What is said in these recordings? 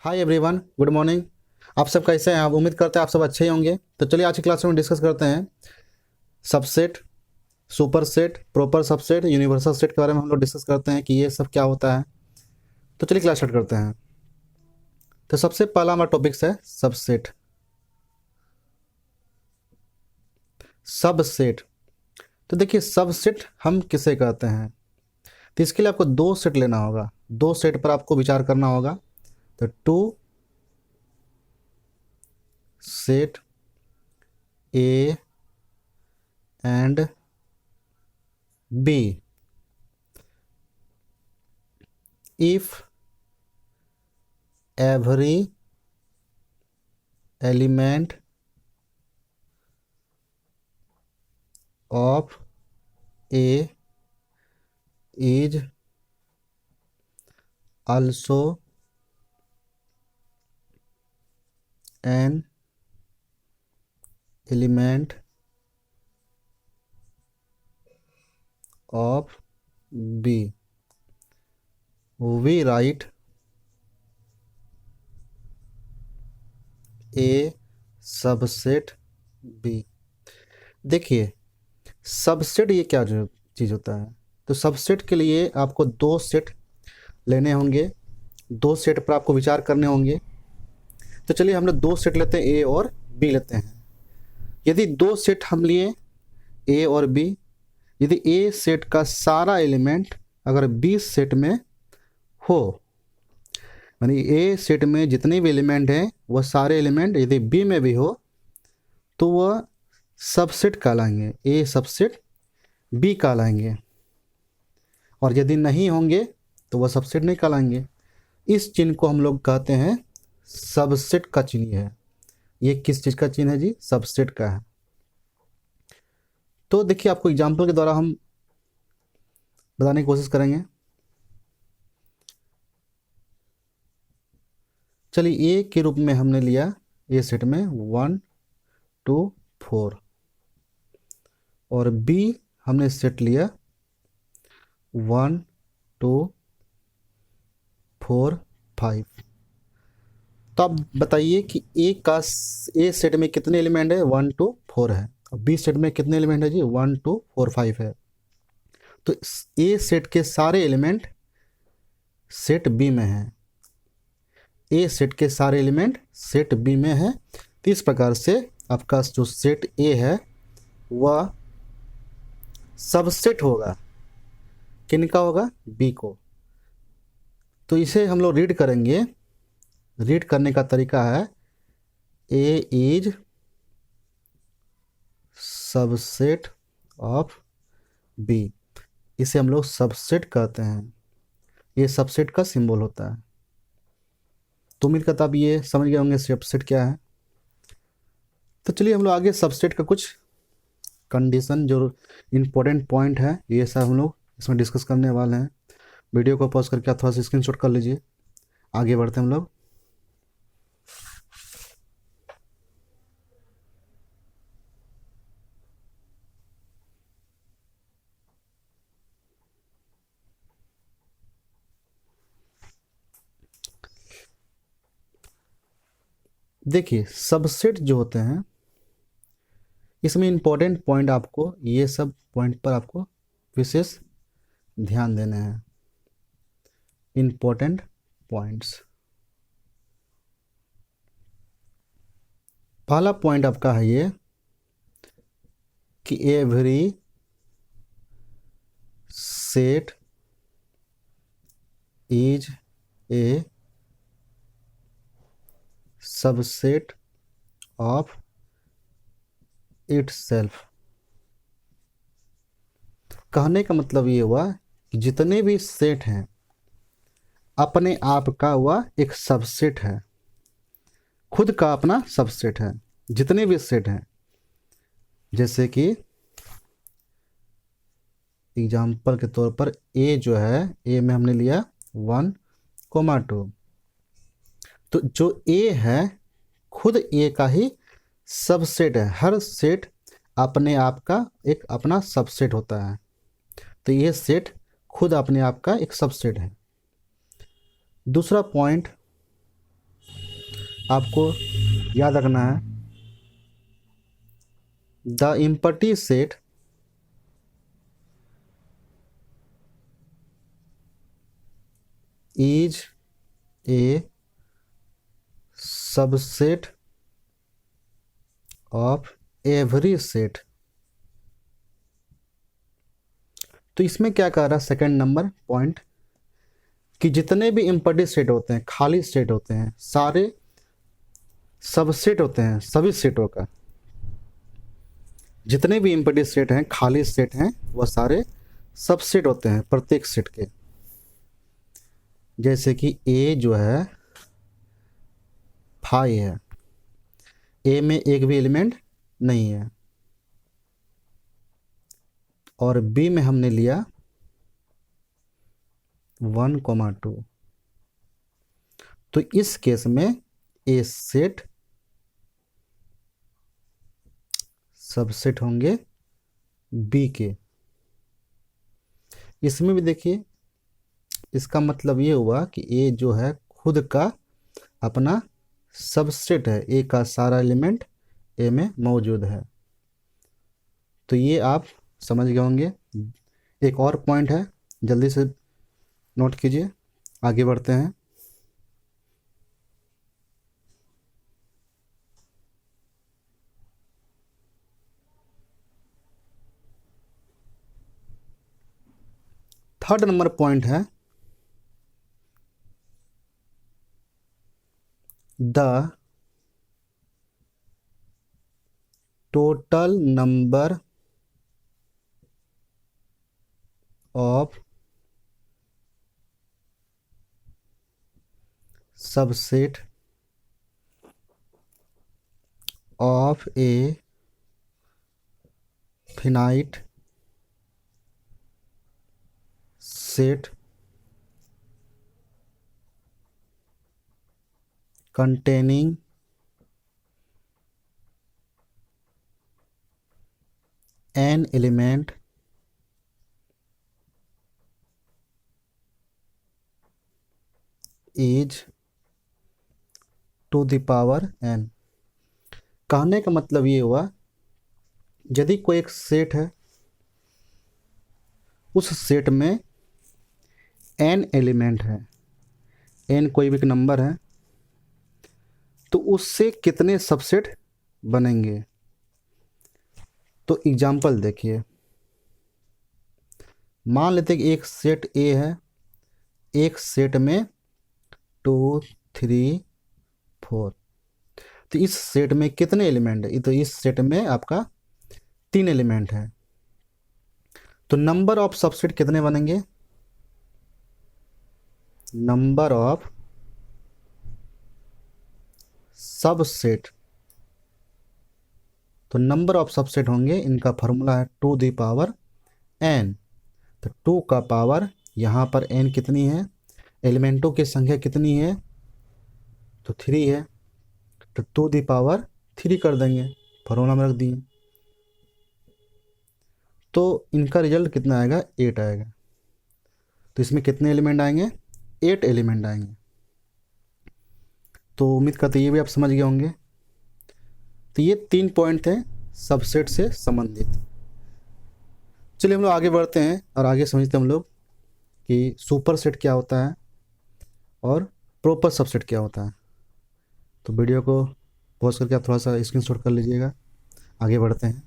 Hi everyone, good morning. आप सब कैसे हैं? आप उम्मीद करते हैं आप सब अच्छे ही होंगे। तो चलिए आज की क्लास में डिस्कस करते हैं subset, super set, proper subset, universal set के बारे में हम लोग डिस्कस करते हैं कि ये सब क्या होता है। तो चलिए क्लास स्टार्ट करते हैं। तो सबसे पहला हमारा टॉपिक्स है सबसेट। सबसेट, तो देखिए सबसेट हम किसे कहते हैं। तो इसके लिए आपको दो सेट लेना होगा, दो सेट पर आपको विचार करना होगा। तो to set A and B if every element of A is also an element of B, we write A subset B। देखिए सबसेट ये क्या जो चीज़ होता है। तो सबसेट के लिए आपको दो सेट लेने होंगे, दो सेट पर आपको विचार करने होंगे। तो चलिए हम लोग दो सेट लेते हैं, ए और बी लेते हैं। यदि दो सेट हम लिए ए और बी, यदि ए सेट का सारा एलिमेंट अगर बी सेट में हो, यानी ए सेट में जितने भी एलिमेंट हैं वह सारे एलिमेंट यदि बी में भी हो तो वह सबसेट कहलाएंगे, ए सबसेट बी कहलाएंगे। और यदि नहीं होंगे तो वह सबसेट नहीं कहलाएंगे। इस चिन्ह को हम लोग कहते हैं सबसेट का चिन्ह है। ये किस चीज़ का चिन्ह है जी? सबसेट का है। तो देखिए आपको एग्जाम्पल के द्वारा हम बताने की कोशिश करेंगे। चलिए ए के रूप में हमने लिया ए सेट में 1 2 4 और बी हमने सेट लिया 1 2 4 5। तो अब बताइए कि ए सेट में कितने एलिमेंट है? 1 2 4 है। और बी सेट में कितने एलिमेंट है जी? 1 2 4 5 है। तो ए सेट के सारे एलिमेंट सेट बी में हैं, ए सेट के सारे एलिमेंट सेट बी में हैं। तो इस प्रकार से आपका जो सेट ए है वह सबसेट होगा, किनका होगा? बी को। तो इसे हम लोग रीड करेंगे। रीड करने का तरीका है ए इज सबसेट ऑफ बी। इसे हम लोग सबसेट कहते हैं, ये सबसेट का सिंबल होता है। तो उम्मीद करता आप ये समझ गए होंगे सबसेट क्या है। तो चलिए हम लोग आगे सबसेट का कुछ कंडीशन जो इम्पोर्टेंट पॉइंट है ये सब हम लोग इसमें डिस्कस करने वाले हैं। वीडियो को पॉज करके आप थोड़ा सा स्क्रीनशॉट कर लीजिए। आगे बढ़ते हैं हम लोग। देखिए सबसेट जो होते हैं इसमें इम्पोर्टेंट पॉइंट आपको ये सब पॉइंट पर आपको विशेष ध्यान देने हैं। इम्पोर्टेंट पॉइंट्स, पहला पॉइंट आपका है ये कि every set is a subset of itself. कहने का मतलब ये हुआ कि जितने भी सेट हैं अपने आप का वह एक सबसेट है, खुद का अपना सबसेट है। जितने भी सेट हैं, जैसे कि एग्जाम्पल के तौर पर ए जो है, ए में हमने लिया 1 2। तो जो ए है खुद ए का ही सबसेट है। हर सेट अपने आप का एक अपना सबसेट होता है। तो ये सेट खुद अपने आप का एक सबसेट है। दूसरा पॉइंट आपको याद रखना है, the empty set is a subset of every set. तो इसमें क्या कह रहा है सेकंड नंबर पॉइंट, कि जितने भी इम्पटी सेट होते हैं, खाली सेट होते हैं, सारे सबसेट होते हैं सभी सेटों का। जितने भी इम्पटी सेट हैं, खाली सेट हैं, वह सारे सबसेट होते हैं प्रत्येक सेट के। जैसे कि ए जो है 5 है, ए में एक भी एलिमेंट नहीं है, और बी में हमने लिया 1,2। तो इस केस में ए सेट सबसेट होंगे बी के। इसमें भी देखिए, इसका मतलब ये हुआ कि ए जो है खुद का अपना सबसेट है, ए का सारा एलिमेंट ए में मौजूद है। तो ये आप समझ गए होंगे। एक और पॉइंट है, जल्दी से नोट कीजिए, आगे बढ़ते हैं। थर्ड नंबर पॉइंट है, the total number of subset of A finite set containing an element is to the power n। कहने का मतलब ये हुआ, यदि कोई एक सेट है, उस सेट में n एलिमेंट है, n कोई भी एक नंबर है, तो उससे कितने सबसेट बनेंगे। तो एग्जाम्पल देखिए, मान लेते हैं कि एक सेट ए है, एक सेट में 2, 3, 4। तो इस सेट में कितने एलिमेंट है, तो इस सेट में आपका 3 एलिमेंट है। तो नंबर ऑफ सबसेट कितने बनेंगे, नंबर ऑफ सबसेट, तो नंबर ऑफ सबसेट होंगे, इनका फॉर्मूला है 2 दी पावर n। तो 2 का पावर, यहाँ पर n कितनी है, एलिमेंटों की संख्या कितनी है, तो 3 है, तो 2 दी पावर 3 कर देंगे, फॉर्मूला में रख दिए। तो इनका रिजल्ट कितना आएगा, 8 आएगा। तो इसमें कितने एलिमेंट आएंगे, 8 एलिमेंट आएंगे। तो उम्मीद करते ये भी आप समझ गए होंगे। तो ये 3 पॉइंट थे सबसेट से संबंधित। चलिए हम लोग आगे बढ़ते हैं और आगे समझते हैं हम लोग कि सुपर सेट क्या होता है और प्रॉपर सबसेट क्या होता है। तो वीडियो को पॉज करके आप थोड़ा सा स्क्रीनशॉट कर लीजिएगा, आगे बढ़ते हैं।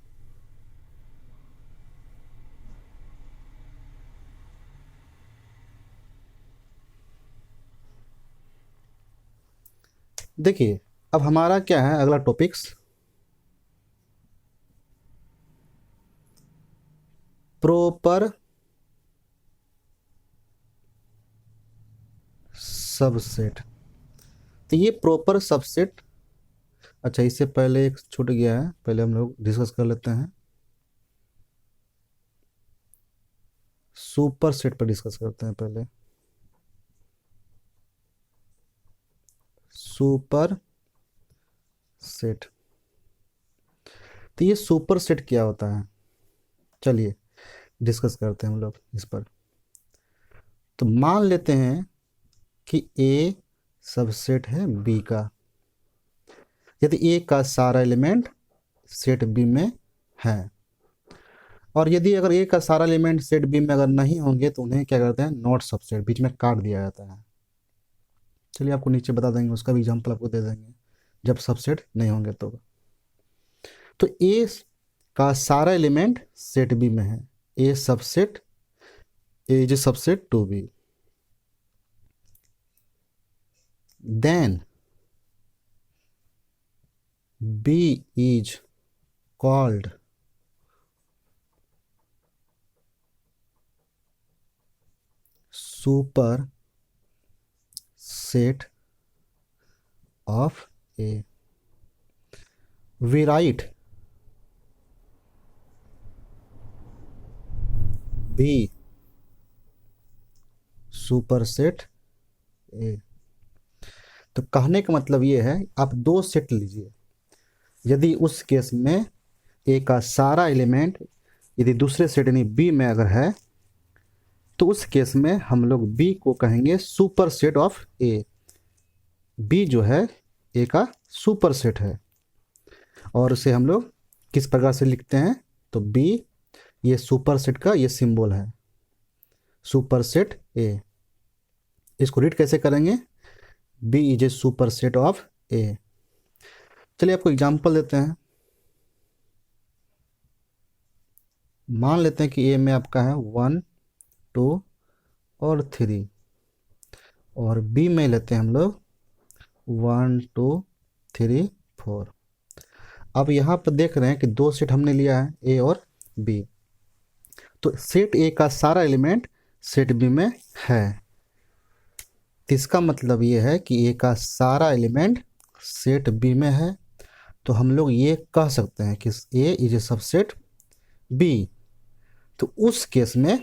देखिए, अब हमारा क्या है अगला टॉपिक्स, प्रॉपर सबसेट। तो ये प्रॉपर सबसेट, अच्छा इससे पहले एक छूट गया है, पहले हम लोग डिस्कस कर लेते हैं, सुपर सेट पर डिस्कस करते हैं पहले। सुपर सेट, तो ये सुपर सेट क्या होता है, चलिए डिस्कस करते हैं हम लोग इस पर। तो मान लेते हैं कि ए सबसेट है बी का, यदि ए का सारा एलिमेंट सेट बी में है। और यदि अगर ए का सारा एलिमेंट सेट बी में अगर नहीं होंगे तो उन्हें क्या करते हैं, नॉट सबसेट, बीच में काट दिया जाता है। चलिए आपको नीचे बता देंगे, उसका भी एग्जाम्पल आपको दे देंगे जब सबसेट नहीं होंगे तो ए का सारा एलिमेंट सेट बी में है, A subset A is subset to B, then B is called super set of A. we write B superset A. तो कहने का मतलब ये है, आप दो सेट लीजिए, यदि उस केस में ए का सारा एलिमेंट यदि दूसरे सेट यानी बी में अगर है तो उस केस में हम लोग बी को कहेंगे super set of A. B जो है ए का सुपर सेट है, और उसे हम लोग किस प्रकार से लिखते हैं, तो बी ये सुपर सेट का ये सिंबल है, सुपर सेट ए। इसको रीड कैसे करेंगे, B is a super set of A. चलिए आपको एग्जांपल देते हैं। मान लेते हैं कि ए में आपका है 1 2 और 3, और बी में लेते हैं हम लोग 1 2 3 4। अब यहाँ पर देख रहे हैं कि दो सेट हमने लिया है, ए और बी, तो सेट ए का सारा एलिमेंट सेट बी में है। तो इसका मतलब ये है कि ए का सारा एलिमेंट सेट बी में है, तो हम लोग ये कह सकते हैं कि ए इज ए सबसेट बी। तो उस केस में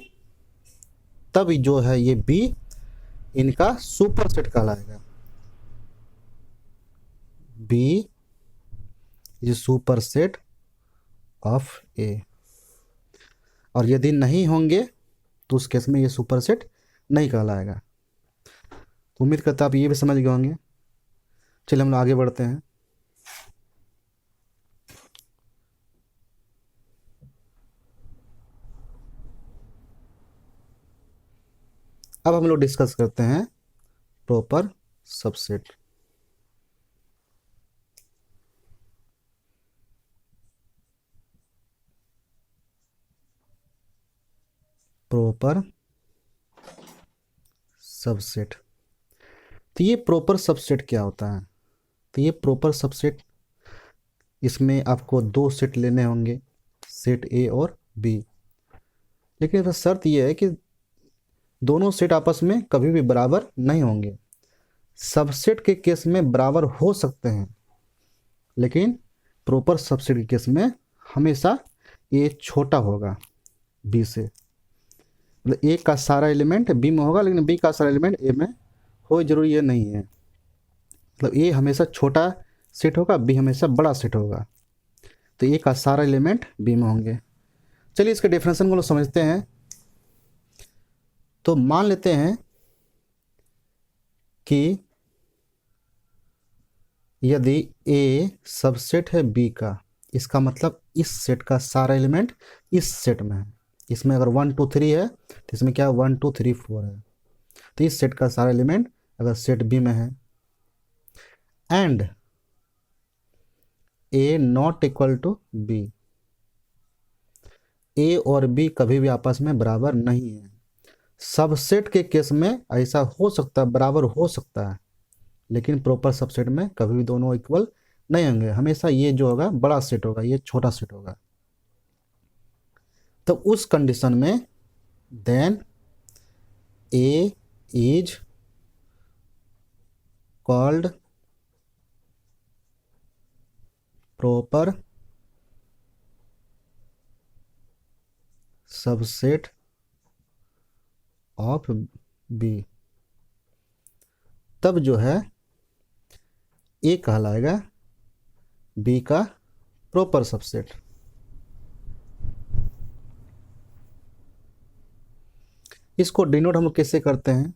तब जो है ये बी इनका सुपर सेट कहलाएगा, B is super set of A. और यदि नहीं होंगे तो उस केस में ये सुपर सेट नहीं कहलाएगा। तो उम्मीद करता आप ये भी समझ गए होंगे। चलिए हम लोग आगे बढ़ते हैं। अब हम लोग डिस्कस करते हैं प्रॉपर सबसेट। प्रॉपर सबसेट, तो ये प्रॉपर सबसेट क्या होता है, तो ये प्रॉपर सबसेट, इसमें आपको दो सेट लेने होंगे, सेट ए और बी। लेकिन इसका शर्त ये है कि दोनों सेट आपस में कभी भी बराबर नहीं होंगे। सबसेट के केस में बराबर हो सकते हैं, लेकिन प्रॉपर सबसेट के केस में हमेशा ए छोटा होगा बी से। मतलब ए का सारा एलिमेंट बी में होगा, लेकिन बी का सारा एलिमेंट ए में हो जरूरी ये नहीं है। मतलब ए हमेशा छोटा सेट होगा, बी हमेशा बड़ा सेट होगा। तो ए का सारा एलिमेंट बी में होंगे। चलिए इसके डेफिनेशन को लोग समझते हैं। तो मान लेते हैं कि यदि ए सबसेट है बी का, इसका मतलब इस सेट का सारा एलिमेंट इस सेट में है। इसमें अगर 1 2 3 है तो इसमें क्या 1 2 3 4 है। तो इस सेट का सारा एलिमेंट अगर सेट बी में है, and A not equal to B, A और बी कभी भी आपस में बराबर नहीं है। सबसेट के केस में ऐसा हो सकता है, बराबर हो सकता है, लेकिन प्रॉपर सबसेट में कभी भी दोनों इक्वल नहीं होंगे। हमेशा ये जो होगा बड़ा सेट होगा, ये छोटा सेट होगा। तो उस कंडीशन में then A is called proper subset of B. तब जो है ए कहलाएगा बी का प्रॉपर सबसेट। इसको डिनोट हम लोग कैसे करते हैं,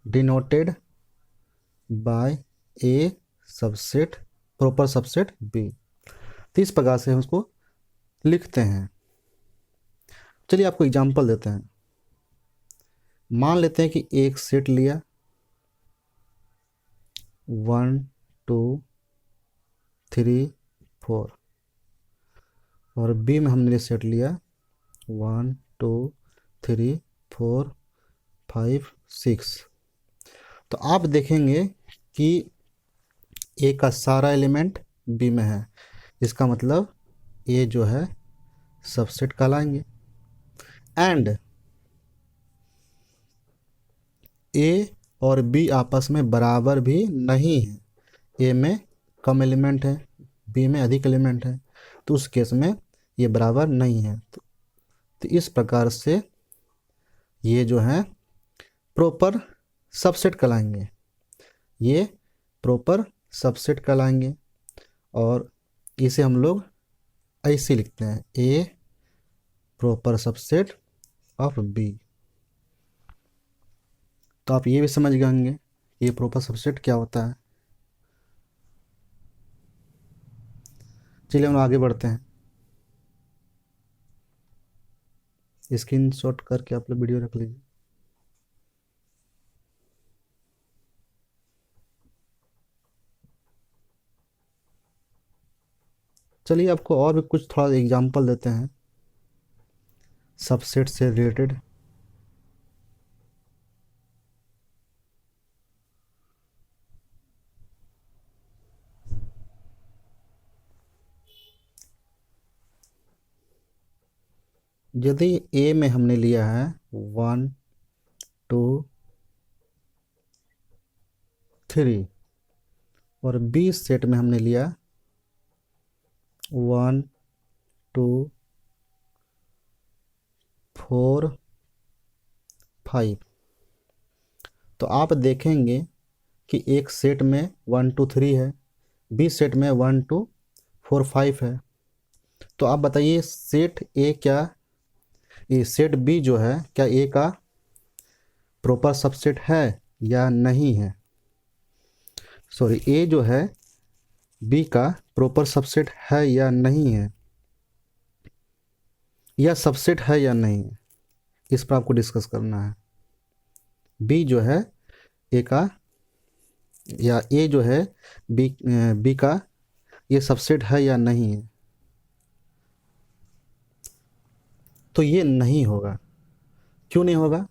denoted by A subset proper subset B. तो इस प्रकार से हम उसको लिखते हैं। चलिए आपको एग्जांपल देते हैं। मान लेते हैं कि एक सेट लिया 1 2 3 4 और बी में हमने सेट लिया 1 2 3 4 5 6। तो आप देखेंगे कि ए का सारा एलिमेंट बी में है, इसका मतलब ए जो है सबसेट कहलाएंगे। एंड ए और बी आपस में बराबर भी नहीं है, ए में कम एलिमेंट है, बी में अधिक एलिमेंट है, तो उस केस में ये बराबर नहीं है। तो इस प्रकार से ये जो है प्रॉपर सबसेट कहलाएंगे, ये प्रॉपर सबसेट कहलाएंगे। और इसे हम लोग ऐसे लिखते हैं, ए प्रॉपर सबसेट ऑफ बी। तो आप ये भी समझ गए होंगे ये प्रॉपर सबसेट क्या होता है। चलिए हम आगे बढ़ते हैं। स्क्रीनशॉट करके आप लोग वीडियो रख लीजिए। चलिए आपको और भी कुछ थोड़ा एग्जांपल देते हैं सबसेट से रिलेटेड। यदि ए में हमने लिया है 1 2 3 और बी सेट में हमने लिया 1 2 4 5, तो आप देखेंगे कि एक सेट में 1 2 3 है, बी सेट में 1 2 4 5 है। तो आप बताइए सेट ए क्या, ये सेट बी जो है क्या ए का प्रॉपर सबसेट है या नहीं है। सॉरी, ए जो है बी का प्रॉपर सबसेट है या नहीं है, या सबसेट है या नहीं है, इस पर आपको डिस्कस करना है। बी जो है ए का, या ए जो है बी का ये सबसेट है या नहीं है। तो ये नहीं होगा। क्यों नहीं होगा?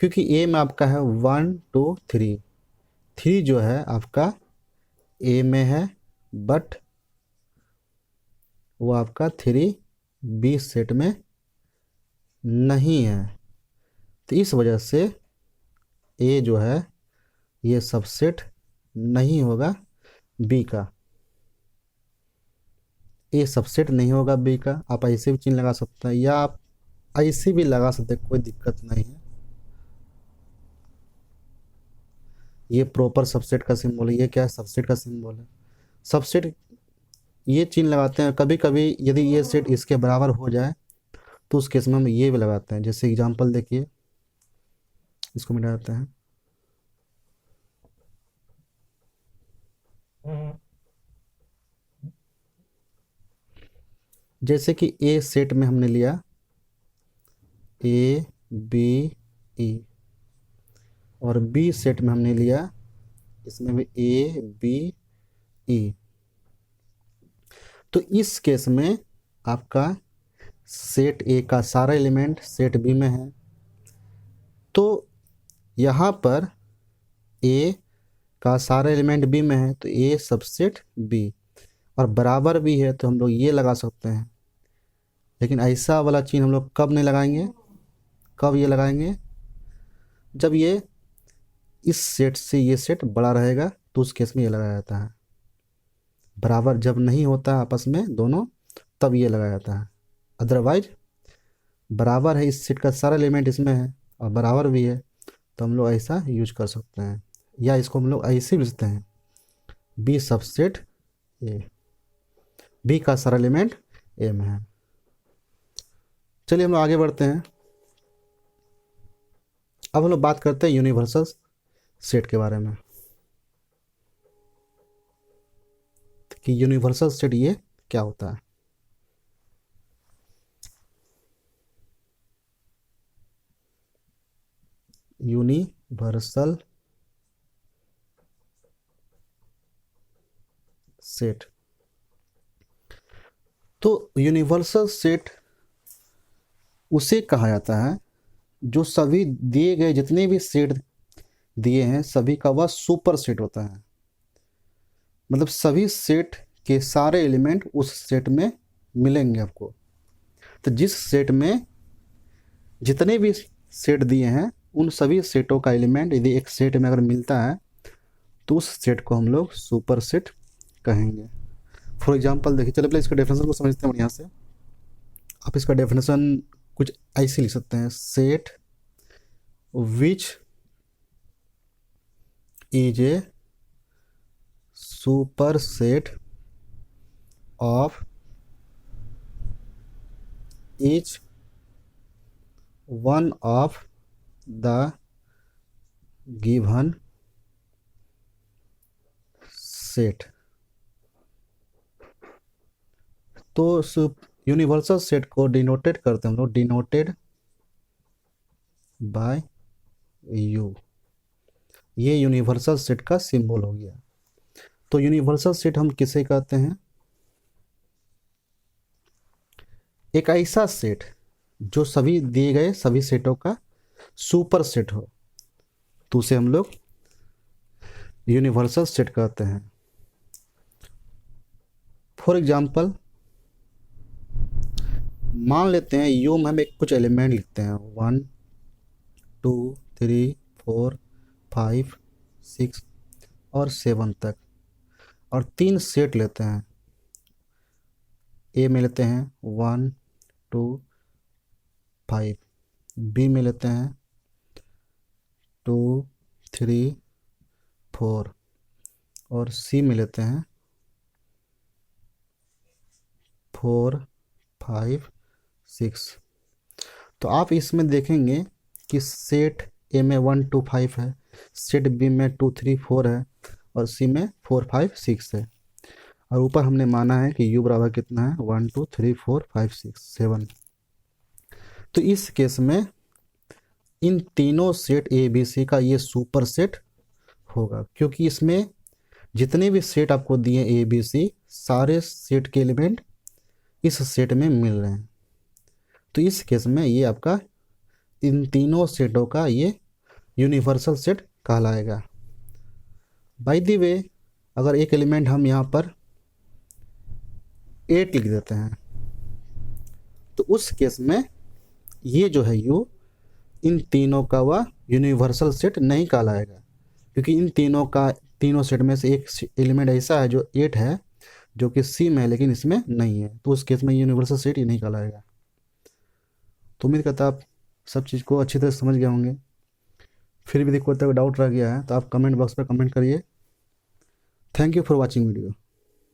क्योंकि ए में आपका है 1 2 3, 3 जो है आपका ए में है, बट वो आपका 3 बी सेट में नहीं है। तो इस वजह से ए जो है ये सबसेट नहीं होगा बी का, ए सबसेट नहीं होगा बी का। आप ऐसे भी चिन्ह लगा सकते हैं या आप ऐसे भी लगा सकते हैं, कोई दिक्कत नहीं है। ये प्रॉपर सबसेट का सिंबल है, ये क्या है सबसेट का सिंबल है। सबसेट ये चिन्ह लगाते हैं कभी कभी, यदि ये सेट इसके बराबर हो जाए तो उस केस में हम ये भी लगाते हैं। जैसे एग्जांपल देखिए, इसको मिटा देते हैं। जैसे कि ए सेट में हमने लिया ए बी ई, और बी सेट में हमने लिया इसमें भी ए बी ई। तो इस केस में आपका सेट ए का सारा एलिमेंट सेट बी में है, तो यहाँ पर ए का सारा एलिमेंट बी में है, तो ए सबसेट बी, और बराबर भी है तो हम लोग ये लगा सकते हैं। लेकिन ऐसा वाला चिन्ह हम लोग कब नहीं लगाएंगे, कब ये लगाएंगे, जब ये इस सेट से ये सेट बड़ा रहेगा, तो उस केस में ये लगाया जाता है। बराबर जब नहीं होता है आपस में दोनों, तब ये लगाया जाता है। अदरवाइज बराबर है, इस सेट का सारा एलिमेंट इसमें है और बराबर भी है, तो हम लोग ऐसा यूज कर सकते हैं। या इसको हम लोग ऐसे भी लिखते हैं, बी सबसेट ए, बी का सारा एलिमेंट ए में है। चलिए हम लोग आगे बढ़ते हैं। अब हम लोग बात करते हैं यूनिवर्सल सेट के बारे में। कि यूनिवर्सल सेट ये क्या होता है। यूनिवर्सल सेट, तो यूनिवर्सल सेट उसे कहा जाता है जो सभी दिए गए जितने भी सेट दिए हैं सभी का वह सुपर सेट होता है। मतलब सभी सेट के सारे एलिमेंट उस सेट में मिलेंगे आपको। तो जिस सेट में जितने भी सेट दिए हैं उन सभी सेटों का एलिमेंट यदि एक सेट में अगर मिलता है तो उस सेट को हम लोग सुपर सेट कहेंगे। फॉर एग्जांपल देखिए, चलिए पहले इसका डेफिनेशन को समझते हैं बढ़िया से। आप इसका डेफिनेशन कुछ ऐसे लिख सकते हैं, set which is a super set of each one of the given set। तो यूनिवर्सल सेट को डिनोटेड करते हैं हम लोग, डिनोटेड बाय यू। ये यूनिवर्सल सेट का सिंबल हो गया। तो यूनिवर्सल सेट हम किसे कहते हैं? एक ऐसा सेट जो सभी दिए गए सभी सेटों का सुपर सेट हो, तो उसे हम लोग यूनिवर्सल सेट कहते हैं। फॉर एग्जांपल मान लेते हैं यू में हम एक कुछ एलिमेंट लिखते हैं 1 2 3 4 5 6 और 7 तक, और 3 सेट लेते हैं। ए में लेते हैं 1 2 5, बी में लेते हैं 2 3 4 और सी में लेते हैं 4 5 6। तो आप इसमें देखेंगे कि सेट ए में 1 2 5 है, सेट बी में 2 3 4 है और सी में 4 5 6 है। और ऊपर हमने माना है कि u बराबर कितना है 1 2 3 4 5 6 7। तो इस केस में इन तीनों सेट ए बी सी का ये सुपर सेट होगा, क्योंकि इसमें जितने भी सेट आपको दिए ए बी सी सारे सेट के एलिमेंट इस सेट में मिल रहे हैं। तो इस केस में ये आपका इन तीनों सेटों का ये यूनिवर्सल सेट कहलाएगा। बाय द वे, अगर एक एलिमेंट हम यहाँ पर 8 लिख देते हैं तो उस केस में ये जो है यू इन तीनों का वह यूनिवर्सल सेट नहीं कहलाएगा, क्योंकि इन तीनों सेट में से एक एलिमेंट ऐसा है जो 8 है जो कि सी में है लेकिन इसमें नहीं है, तो उस केस में यूनिवर्सल सेट ही नहीं कहलाएगा। तो उम्मीद करता आप सब चीज़ को अच्छी तरह समझ गए होंगे। फिर भी कोई डाउट रह गया है तो आप कमेंट बॉक्स पर कमेंट करिए। Thank you for watching video.